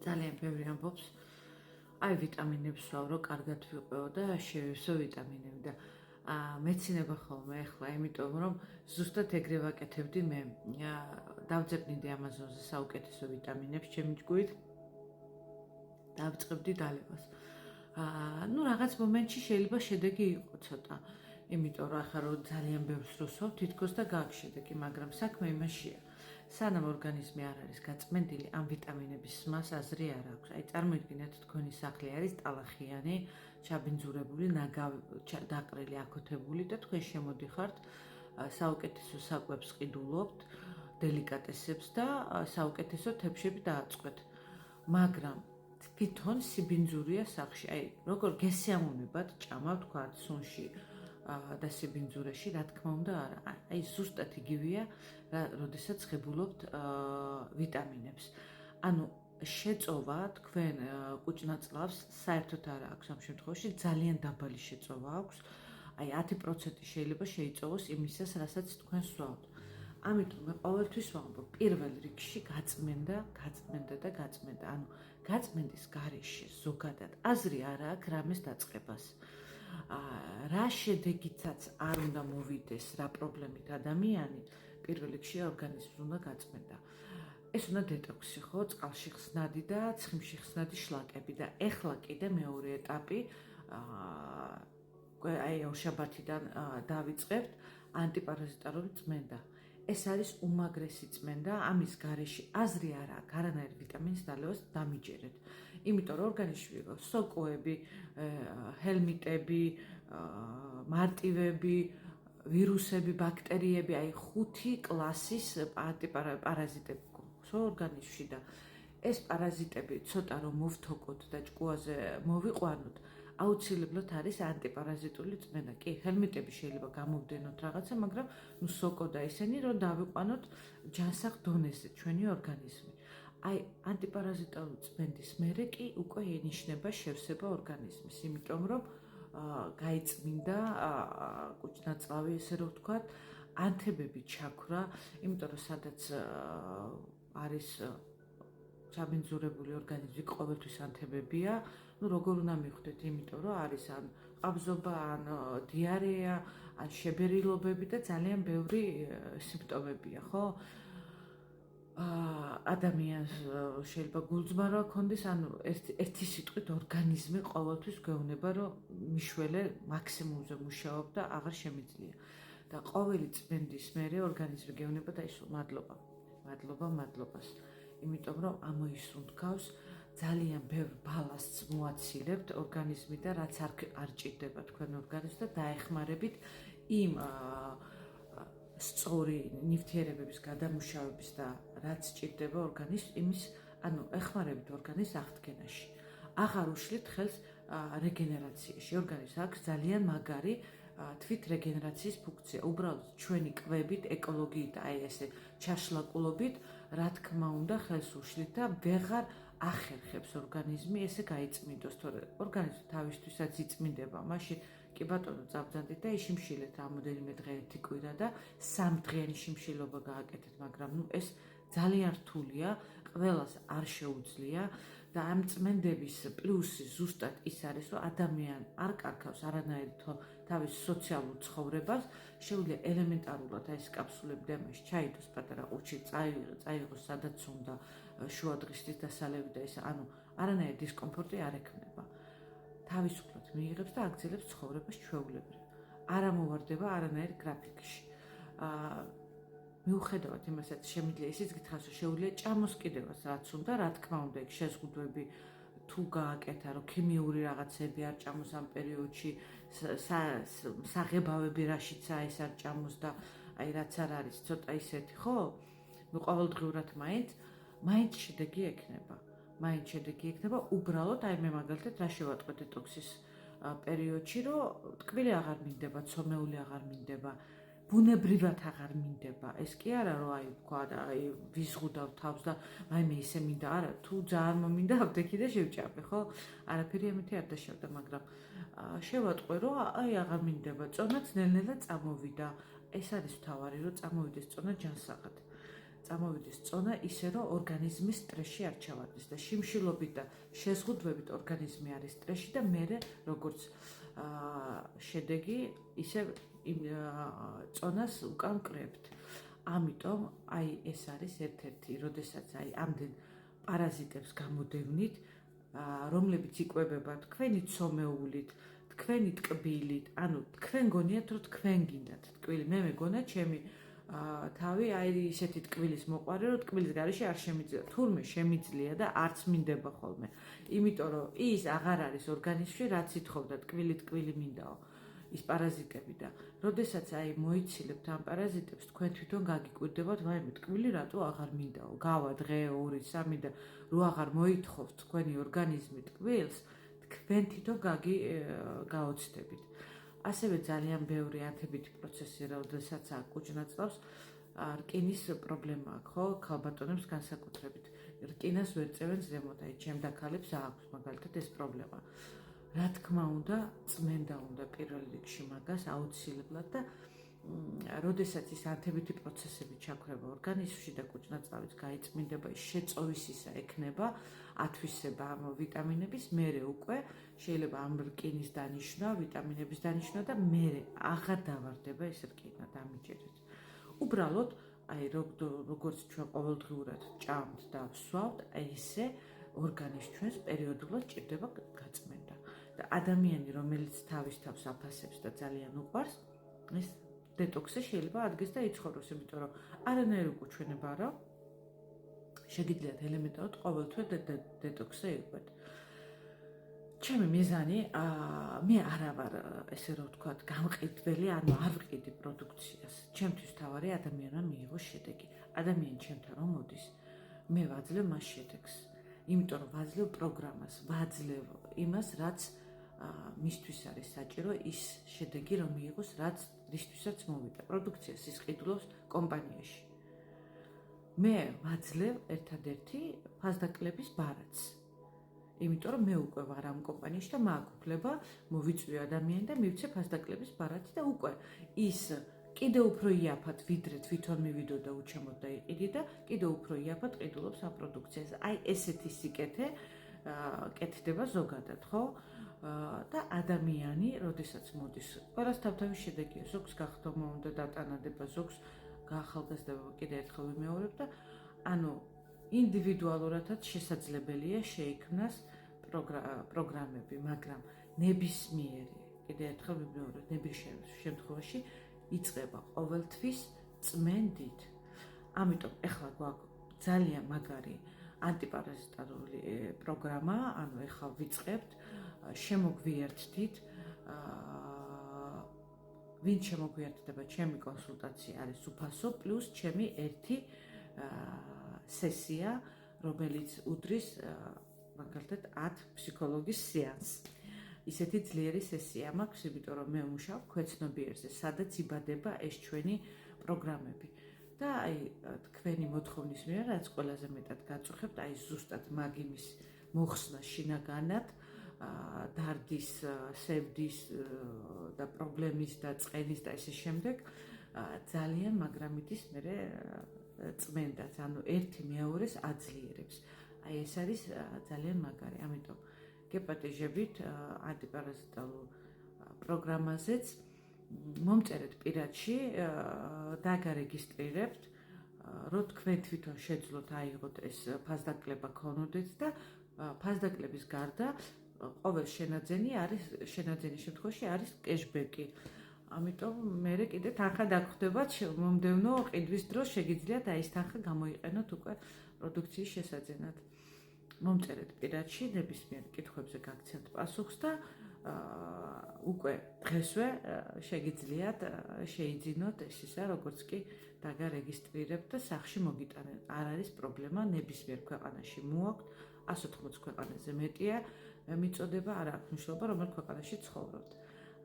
ძალიან ბევრი ამბობს, აი ვიტამინებს ვსვავრო, კარგად ვიყო და შევივსო ვიტამინები და მეცინება ხოლმე ახლა, იმიტომ რომ ზუსტად ეგრე ვაკეთებდი მე. დავძებნიდი ამაზონზე საუკეთესო ვიტამინებს ჩემი ჯგუფით. დავწყებდი დალევას. ნუ რაღაც მომენტში შეიძლება შედეგი იყო ცოტა, იმიტომ რომ ახლა რო ძალიან ბევრს როსვავ თითქოს და გააქვს შედეგი, მაგრამ საქმე იმაშია. სანამ ორგანიზმი არ არის გაწმენდილი, ამ ვიტამინების სმას აზრი არ აქვს. აი წარმოიდგინეთ, თქვენი სახლი არის ტალახიანი, ჩაბინძურებული, დაყრილი, აკოთებული და თქვენ შემოდიხართ, საუკეთესო საკვებს ყიდულობთ, დელიკატესებს და საუკეთესო თეფშები დააწყვეთ. მაგრამ თვითონ სიბინძურია სახლში. აი, როგორ გესიამოვნებათ ჭამა ვთქვათ სუნში და სიბინძურეში, რა თქმა უნდა არა. აი ზუსტად იგივეა, როდესაც ღებულობთ ვიტამინებს. ანუ შეწოვა თქვენ კუჭნაწლავს საერთოდ არ აქვს ამ შემთხვევაში, ძალიან დაბალი შეწოვა აქვს. აი 10% შეიძლება შეიწოვოს იმისას, რასაც თქვენ სვავთ. ამიტომ მე ყოველთვის ვამბობ, პირველ რიგში გაწმენდა და გაწმენდა. ანუ გაწმენდის გარეშე ზოგადად აზრი არ აქვს რამეს დაწყებას. რა შედეგითაც არ უნდა მოვიდეს, რა პრობლემით ადამიანი, პირველ რიგში ორგანიზმს უნდა გაწმენდა. ეს უნდა დეტოქსი ხო, წყალში ხსნადი და ცხიმში ხსნადი შლაკები და ეხლა კიდე მეორე ეტაპი, აი ორშაბათიდან დავიწყებთ ანტიპარაზიტარული წმენდა. ეს არის უმაგრესი წმენდა, ამის გარეშე აზრი არ აქვს არანაირ ვიტამინს დალევას დამიჯერეთ. იმიტომ რომ ორგანიზმში სოკოები, ჰელმიტები, მარტივები, ვირუსები, ბაქტერიები, აი 5 კლასის პარაზიტები გვაქვს ორგანიზმში და ეს პარაზიტები ცოტა რომ მოვთოკოთ და ჭკუაზე მოვიყვანოთ, აუცილებლად არის ანტიპარაზიტული წმენდა. კი, ჰელმიტები შეიძლება გამოვდენოთ რაღაცა, მაგრამ ნუ სოკო და ესენი რომ დავიყვანოთ ჯანსაღ დონეზე ჩვენი ორგანიზმი. აი ანტიპარაზიტული წმენდის მერე კი უკვე ენიშნება შევსება ორგანიზმის, იმიტომ რომ გაიწმინდა კუჭნაწლავი, ესე რომ ვთქვათ, ანთებები ჩაქვრა, იმიტომ რომ სადაც არის ჩაბინძურებული ორგანიზმი, ყოველთვის ანთებებია. ნუ როგორ უნდა მივხვდეთ, იმიტომ რომ არის ან ყაბზობა, ან დიარეა, ან შებერილობები და ძალიან ბევრი სიმპტომებია, ხო? ადამიანს შეიძლება გულწმარვა ქონდეს, ანუ ერთი სიტყვით ორგანიზმი ყოველთვის გვეუბნება, რომ მიშველე მაქსიმუმზე მუშაობ და აღარ შემიძლია. და ყოველი წმენდის მერე ორგანიზმი გეუბნება და ისო მადლობას. იმიტომ რომ ამოისუნთქავს ძალიან ბევრ ბალასტს მოაცილებთ ორგანიზმი და რაც არ ჭირდება თქვენ ორგანიზმს და დაეხმარებით იმ სწორი ნივთიერებების გადამუშავების და რაც ჭირდება ორგანიზმს, იმის, ანუ ეხმარებით ორგანიზმს აღდგენაში. აღარ უშლით ხელს რეგენერაციაში. ორგანიზმს აქვს ძალიან მაგარი თვით რეგენერაციის ფუნქცია. უბრალოდ ჩვენი კვებით, ეკოლოგიით, აი ესე ჩაშლაკულობით, რა თქმა უნდა, ხელს უშლით და ვეღარ ახერხებს ორგანიზმი ესე გაიწმინდოს, თორე ორგანიზმი თავისთვისაც იწმინდება, მაშინ კი ბატონო წაბძანდით და იშიმშილეთ რამოდენიმე დღე, ერთი კვირა და 3 დღიანი შიმშილობა გააკეთეთ, მაგრამ ნუ ეს ძალიან რთულია, ყველას არ შეუძლია და ამ წმენდების პლუსი ზუსტად ის არის, რომ ადამიანი არ კარგავს არანაირ თავის სოციალურ ცხოვრებას, შეუძლია ელემენტარულად ეს კაფსულები და იმაში ჩაიდოს პატარა ყუთში, წაიღოს სადაც უნდა შუადღისთვის დასალევი და ეს, ანუ არანაირი დისკომფორტი არ ექნება. თავისუფლად მიიღებს და აგრძელებს ცხოვრებას ჩვეულებრივ. არ ამოვარდება არანაირ გრაფიკში. მიუხედავად იმასაც შემიძლია ისიც გითხრას, რომ შეუძლია ჭამოს კიდევაც რაც უნდა, რა თქმა უნდა, იქ შეზღუდვები თუ გააკეთა, რომ ქიმიური რაღაცები არ ჭამოს ამ პერიოდში, საღებავები რაშიცა ეს არ ჭამოს და აი რაც არ არის, ცოტა ისეთი, ხო? ნუ ყოველდღიურად მაინც შედეგი ექნება. უბრალოდ აი მე მაგალითად რა შევატყვე დეტოქსის პერიოდში, რომ ტკბილი აღარ მინდება, ცომეული აღარ მინდება, ბუნებრივად აღარ მინდება. ეს კი არა, რომ აი თქვა და აი ვიზღუდავ თავს და აი მე ისე მინდა, არა, თუ ძალიან მომინდა აპტეკი და შევჭამე, ხო? არაფერი ამითი არ დაშავდა, მაგრამ შევატყვე, რომ აი აღარ მინდება, წონაც ნელ-ნელა წამოვიდა. ეს არის მთავარი, რომ წამოვიდეს წონა ჯანსაღად. წამოვიდეს წონა ისე, რომ ორგანიზმის სტრესში არ ჩავარდეს და შიმშილობით და შეზღუდვებით ორგანიზმი არის სტრესში და მერე როგორც შედეგი ისე წონას უკან კრებთ. ამიტომ აი ეს არის ერთ-ერთი, როდესაც აი ამდენ პარაზიტებს გამოდევნით, რომლებიც იკვებება თქვენი ცომეულით, თქვენი ტკბილით, ანუ თქვენ გონიათ, რომ თქვენ გინდათ ტკბილი. მე მეგონა ჩემი თავი აი ისეთი ტკბილის მოყვარე, რომ ტკბილის გარეშე არ შემიძლია. თურმე შემიძლია და არც მინდება ხოლმე. იმიტომ რომ ის აღარ არის ორგანიზმში, რაც ითხოვდა ტკბილი მინდაო. ის პარაზიტები და როდესაც აი მოიცილებთ ამ პარაზიტებს, თქვენ თვითონ გაგიკვირდებათ, ვაიმე ტკბილი რატო აღარ მინდაო. გავა დღე 2-3 და რო აღარ მოითხოვთ თქვენი ორგანიზმი ტკბილს, თქვენ თვითონ გაოცდებით. ასევე ძალიან ბევრი ანთებითი პროცესი, როდესაც კუჭნაწლავს რკინის პრობლემა აქვს, ხო, ქალბატონებს განსაკუთრებით. რკინას ვერ წევენ ზემოთ, აი ჩემ დაქალებს აქვს მაგალითად ეს პრობლემა. რა თქმა უნდა, წმენდა უნდა პირველ რიგში მაგას აუცილებლად და როდესაც ის ანთებითი პროცესები ჩაქრება ორგანიზმში და კუჭნაწლავიც გაიწმინდება, ის შეწოვისისა ექნება, ათვისება ამ ვიტამინების, მერე უკვე შეიძლება ამ რკინის დანიშვნა, ვიტამინების დანიშვნა და მერე აღარ დავარდება ეს რკინა დამიჯერეთ. უბრალოდ, აი როგორც ჩვენ ყოველდღიურად ჭამთ და ვსვავთ, აი ესე ორგანიზმ ჩვენს პერიოდულად ჭირდება გაწმენდა. და ადამიანი, რომელიც თავის თავს აფასებს და ძალიან უყვარს, ეს დეტოქსი შეიძლება ადგეს და იცხოვროს, იმიტომ რომ არანაირი უკუჩვენება არა, შეგიძლიათ ელემენტარულად ყოველთვე დეტოქსზე იყვეთ. ჩემი მიზანი, მე არა ვარ ესე რომ ვთქვათ, გამყიდველი, ანუ არ ვყიდი პროდუქციას. ჩემთვის თავარი ადამიანმა მიიღოს შედეგი. ადამიანი ჩემთან რომ მოდის, მე ვაძლევ მას შედეგს. იმიტომ რომ ვაძლევ პროგრამას, ვაძლევ იმას, რაც მისთვის არის საჭირო ის შედეგი რომ მიიღოს, რაც რისთვისაც მოვიდა. პროდუქციას ის ყიდულობს კომპანიაში. მე ვაძლევ ერთადერთი ფასდაკლების ბარათს. იმიტომ რომ მე უკვე ვარ ამ კომპანიაში და მაქვს უფლება მოვიწვიო ადამიანი და მივცე ფასდაკლების ბარათი და უკვე ის კიდევ უფრო იაფად ვიდრე თვითონ მივიდო და უჩემოდ და იყიდი და კიდევ უფრო იაფად ყიდულობს ამ პროდუქციას. აი ესეთი სიკეთე კეთდება ზოგადად, ხო? და ადამიანი, როდესაც მოდის, ყველას თავთავის შედეგია, ზოგს გახდომა უნდა დატანადება, ზოგს გაახალგაზრდება, კიდე ერთხელ ვიმეორებ და ანუ ინდივიდუალურადაც შესაძლებელია შეიქმნას პროგრამები, მაგრამ ნებისმიერი, კიდე ერთხელ ვიმეორებ, ნებისმიერ შემთხვევაში იწყება ყოველთვის წმენდით. ამიტომ ეხლა გვაქვს ძალიან მაგარი ანტიპარაზიტარული პროგრამა, ანუ ეხლა ვიწყებთ, შემოგვიერთდით, ვინ შემოგვიერთდება, ჩემი კონსულტაცია არის უფასო, პლუს ჩემი ერთი სესია, რომელიც უდრის მაგალითად 10 ფსიქოლოგის სეანსს. ისეთი ძლიერი სესია მაქვს, იმიტომ რომ მე ვმუშაობ ქვეცნობიერზე, სადაც იბადება ეს ჩვენი პროგრამები. და აი თქვენი მოთხოვნის მიერ, რაც ყველაზე მეტად გაწუხებთ, აი ზუსტად მაგიმის მოხსნა შინაგანად, დარდის, სევდის და პრობლემის და წყენის და ესე შემდეგ, ძალიან მაგრამითის მერე წმენდაც, ანუ ერთი მეორეს აძლიერებს. აი ეს არის ძალიან მაგარი, ამიტომ გეპატიჟებით ანტიპარაზიტალურ პროგრამაზეც მომწერეთ პირადში, დაგარეგისტრირებთ, რომ თქვენ თვითონ შეძლოთ აიღოთ ეს ფასდაკლება ქონოდეთ და ფასდაკლების გარდა ყოველ შენაძენის შემთხვევაში არის კეშბექი. ამიტომ მე კიდე თანხა დაგხვდებათ მომდევნო ყიდვის დროს შეგიძლიათ აი ეს თანხა გამოიყენოთ უკვე პროდუქციის შესაძენად. მომწერეთ პირადში, ნებისმიერ კითხვებზე გაგცემთ პასუხს და უკვე დღესვე შეგიძლიათ შეიძინოთ ეს ისა, როგორც კი დაგარეგისტრირებთ და სახში მოგიტანეთ. არ არის პრობლემა, ნებისმიერ ქვეყანაში მოაქვთ, 180 ქვეყანაზე მეტია მიწოდება, არ აქვს მნიშვნელობა, რომელ ქვეყანაში ცხოვრობთ.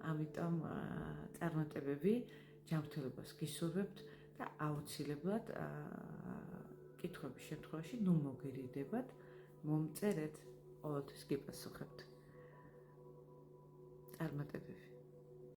ამიტომ წარმატებები, ჯანმრთელობას გისურვებთ და აუცილებლად კითხვების შემთხვევაში ნუ მოგერიდებათ, მომწერეთ, ყოველთვის გიპასუხებთ. წარმატებები.